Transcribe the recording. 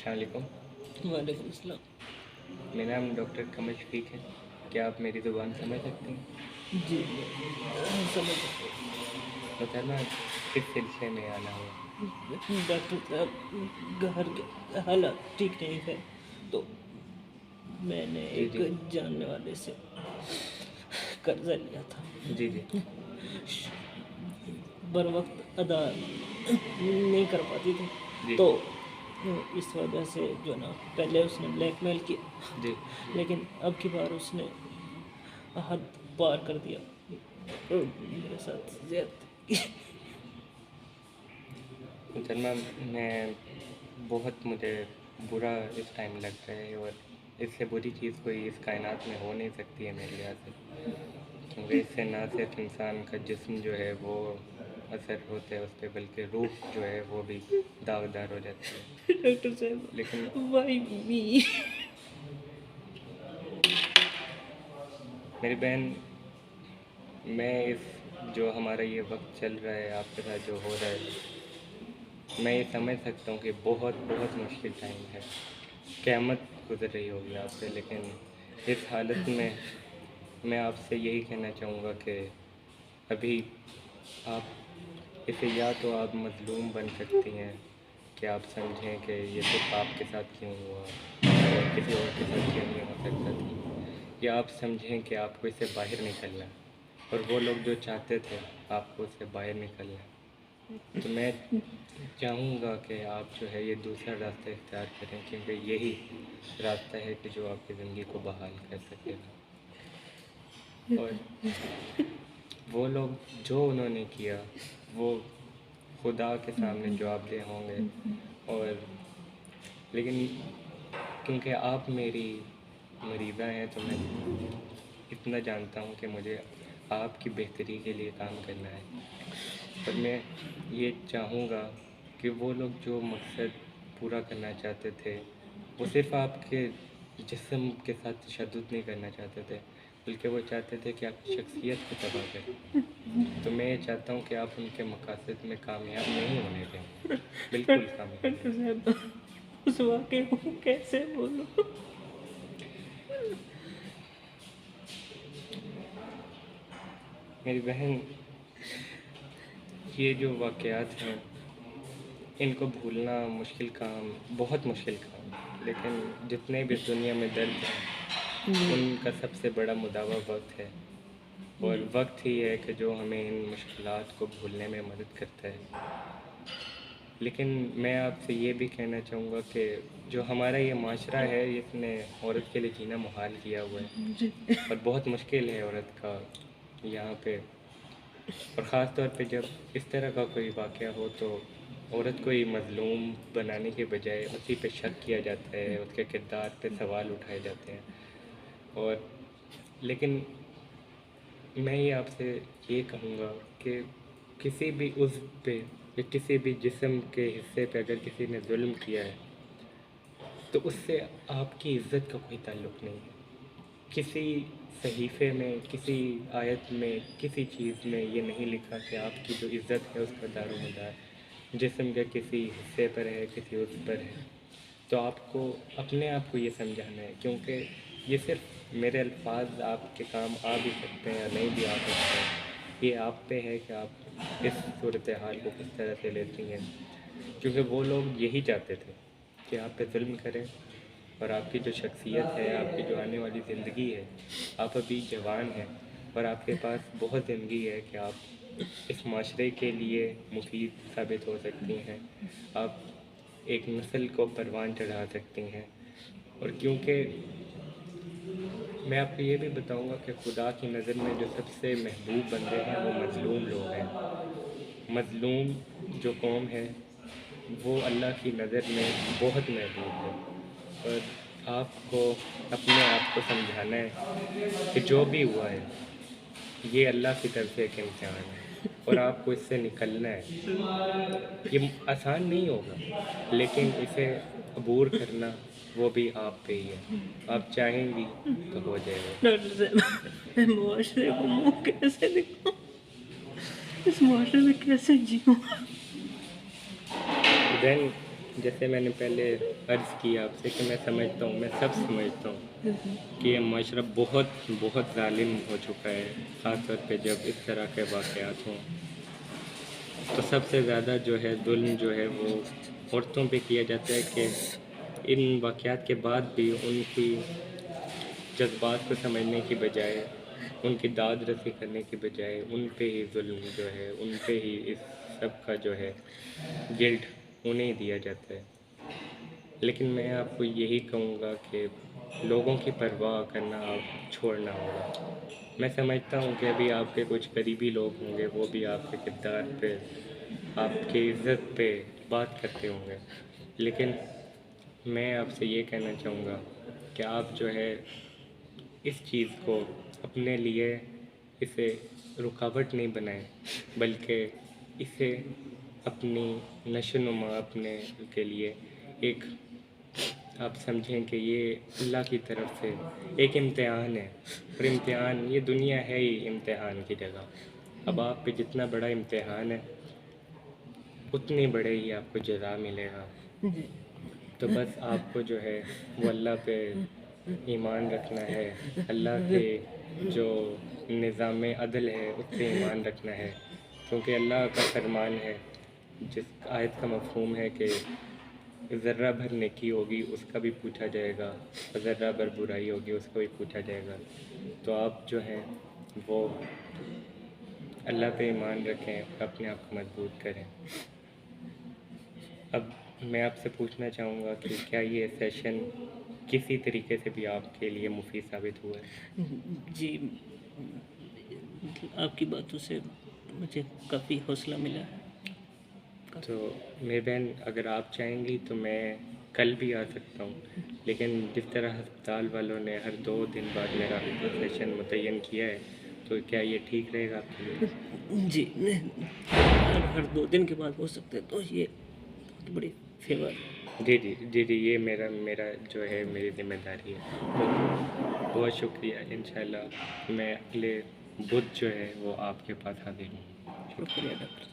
السلام علیکم، وعلیکم السلام. میرا نام ڈاکٹر قمر شفیق ہے. کیا آپ میری زبان سمجھ سکتے ہیں؟ جی سمجھ سکتے ہیں. محترمہ، کس سلسلے میں آنا ہوا؟ ڈاکٹر صاحب گھر کے حالات ٹھیک نہیں تھے تو میں نے جی ایک جی جاننے والے سے قرضہ لیا تھا. جی جی بر وقت ادا نہیں کر پاتی تھی جی تو اس وجہ سے جو نا پہلے اس نے بلیک میل کیا، جی لیکن اب کی بار اس نے حد پار کر دیا اور میرے ساتھ زیادتی. محترمہ، مجھے برا اس ٹائم لگ رہا ہے، اور اس سے بری چیز کوئی اس کائنات میں ہو نہیں سکتی ہے میرے لحاظ سے، کیونکہ اس سے نہ صرف انسان کا جسم جو ہے وہ اثر ہوتا ہے اس پہ، بلکہ روح جو ہے وہ بھی داغدار ہو جاتی ہے. ڈاکٹر صاحب لیکن وائی می. میری بہن، میں جو ہمارا یہ وقت چل رہا ہے، آپ کے ساتھ جو ہو رہا ہے، میں یہ سمجھ سکتا ہوں کہ بہت بہت مشکل ٹائم ہے. قیامت گزر رہی ہوگی آپ سے، لیکن اس حالت میں آپ سے یہی کہنا چاہوں گا کہ ابھی آپ اسے یا تو آپ مظلوم بن سکتی ہیں کہ آپ سمجھیں کہ یہ صرف آپ کے ساتھ کیوں ہوا اور کسی اور کے ساتھ کیوں نہیں ہو سکتا تھا، یا آپ سمجھیں کہ آپ کو اس سے باہر نکلنا ہے اور وہ لوگ جو چاہتے تھے آپ کو اس سے باہر نکلنا ہے. تو میں چاہوں گا کہ آپ جو ہے یہ دوسرا راستہ اختیار کریں، کیونکہ یہی راستہ ہے کہ جو آپ کی زندگی کو بحال کر سکے گا. اور وہ لوگ جو انہوں نے کیا وہ خدا کے سامنے جواب دہ ہوں گے. اور لیکن کیونکہ آپ میری مریضہ ہیں تو میں اتنا جانتا ہوں کہ مجھے آپ کی بہتری کے لیے کام کرنا ہے. اور میں یہ چاہوں گا کہ وہ لوگ جو مقصد پورا کرنا چاہتے تھے وہ صرف آپ کے جسم کے ساتھ تشدد نہیں کرنا چاہتے تھے، بلکہ وہ چاہتے تھے کہ آپ کی شخصیت کو تباہ کریں. تو میں یہ چاہتا ہوں کہ آپ ان کے مقاصد میں کامیاب نہیں ہونے دیں، بالکل کامیاب ڈاکٹر نہیں. صاحب اس واقعے کو کیسے بولوں؟ میری بہن، یہ جو واقعات ہیں ان کو بھولنا مشکل کام، بہت مشکل کام، لیکن جتنے بھی اس دنیا میں درد ہیں ان کا سب سے بڑا مداوع وقت ہے. اور وقت ہی ہے کہ جو ہمیں ان مشکلات کو بھولنے میں مدد کرتا ہے. لیکن میں آپ سے یہ بھی کہنا چاہوں گا کہ جو ہمارا یہ معاشرہ ہے اس نے عورت کے لیے جینا محال کیا ہوا ہے، اور بہت مشکل ہے عورت کا یہاں پہ. اور خاص طور پہ جب اس طرح کا کوئی واقعہ ہو تو عورت کو ہی مظلوم بنانے کے بجائے اسی پہ شک کیا جاتا ہے، اس کے کردار پہ سوال اٹھائے جاتے ہیں. اور لیکن میں یہ آپ سے یہ کہوں گا کہ کسی بھی عضو پہ یا کسی بھی جسم کے حصے پہ اگر کسی نے ظلم کیا ہے تو اس سے آپ کی عزت کا کوئی تعلق نہیں ہے. کسی صحیفے میں، کسی آیت میں، کسی چیز میں یہ نہیں لکھا کہ آپ کی جو عزت ہے اس کا دار و مدار جسم کے کسی حصے پر ہے، کسی عضو پر ہے. تو آپ کو اپنے آپ کو یہ سمجھانا ہے، کیونکہ یہ صرف میرے الفاظ آپ کے کام آ بھی سکتے ہیں یا نہیں بھی آ سکتے ہیں، یہ آپ پہ ہے کہ آپ اس صورتحال کو کس طرح سے لیتی ہیں. کیونکہ وہ لوگ یہی چاہتے تھے کہ آپ پہ ظلم کریں، اور آپ کی جو شخصیت ہے، آپ کی جو آنے والی زندگی ہے، آپ ابھی جوان ہیں اور آپ کے پاس بہت زندگی ہے کہ آپ اس معاشرے کے لیے مفید ثابت ہو سکتی ہیں، آپ ایک نسل کو پروان چڑھا سکتی ہیں. اور کیونکہ میں آپ کو یہ بھی بتاؤں گا کہ خدا کی نظر میں جو سب سے محبوب بندے ہیں وہ مظلوم لوگ ہیں. مظلوم جو قوم ہے وہ اللہ کی نظر میں بہت محبوب ہے. اور آپ کو اپنے آپ کو سمجھانا ہے کہ جو بھی ہوا ہے یہ اللہ کی طرف سے ایک امتحان ہے، اور آپ کو اس سے نکلنا ہے. یہ آسان نہیں ہوگا، لیکن اسے عبور کرنا وہ بھی آپ پہ ہی ہے. آپ چاہیں گی تو ہو جائے گا. ڈاکٹر صاحب میں معاشرے کو منہ کیسے دکھاؤں؟ اس معاشرے میں کیسے جیوں؟ دین جیسے میں نے پہلے عرض کیا آپ سے کہ میں سمجھتا ہوں، میں سب سمجھتا ہوں کہ یہ معاشرہ بہت بہت ظالم ہو چکا ہے، خاص طور پہ جب اس طرح کے واقعات ہوں تو سب سے زیادہ جو ہے ظلم جو ہے وہ عورتوں پہ کیا جاتا ہے کہ ان واقعات کے بعد بھی ان کی جذبات کو سمجھنے کی بجائے، ان کی داد رسی کرنے کی بجائے ان پہ ہی ظلم جو ہے، ان پہ ہی اس سب کا جو ہے گلٹ انہیں دیا جاتا ہے۔ لیکن میں آپ کو یہی کہوں گا کہ لوگوں کی پرواہ کرنا آپ چھوڑنا ہوگا۔ میں سمجھتا ہوں کہ ابھی آپ کے کچھ قریبی لوگ ہوں گے، وہ بھی آپ کے کردار پہ، آپ کی عزت پہ بات کرتے ہوں گے، لیکن میں آپ سے یہ کہنا چاہوں گا کہ آپ جو ہے اس چیز کو اپنے لیے اسے رکاوٹ نہیں بنائیں، بلکہ اسے اپنی نشو و نما اپنے کے لیے ایک آپ سمجھیں کہ یہ اللہ کی طرف سے ایک امتحان ہے، اور امتحان، یہ دنیا ہے ہی امتحان کی جگہ۔ اب آپ پہ جتنا بڑا امتحان ہے اتنی بڑے ہی آپ کو جزا ملے گا۔ جی تو بس آپ کو جو ہے وہ اللہ پہ ایمان رکھنا ہے، اللہ کے جو نظام عدل ہے اس پہ ایمان رکھنا ہے، کیونکہ اللہ کا فرمان ہے، جس آیت کا مفہوم ہے کہ ذرہ بھر نیکی ہوگی اس کا بھی پوچھا جائے گا، اور ذرہ بھر برائی ہوگی اس کا بھی پوچھا جائے گا۔ تو آپ جو ہیں وہ اللہ پہ ایمان رکھیں اور اپنے آپ کو مضبوط کریں۔ اب میں آپ سے پوچھنا چاہوں گا کہ کیا یہ سیشن کسی طریقے سے بھی آپ کے لیے مفید ثابت ہوا ہے؟ جی، آپ کی باتوں سے مجھے کافی حوصلہ ملا ہے۔ تو میری بہن، اگر آپ چاہیں گی تو میں کل بھی آ سکتا ہوں، لیکن جس طرح ہسپتال والوں نے ہر 2 دن بعد میرا سیشن متعین کیا ہے تو کیا یہ ٹھیک رہے گا آپ کے لیے؟ جی، ہر 2 دن کے بعد ہو سکتے تو یہ بہت بڑی فیور ہے۔ جی جی جی جی، یہ میرا جو ہے میری ذمہ داری ہے۔ تو بہت شکریہ، انشاءاللہ میں اگلے بدھ جو ہے وہ آپ کے پاس حاضر ہوں۔ شکریہ ڈاکٹر۔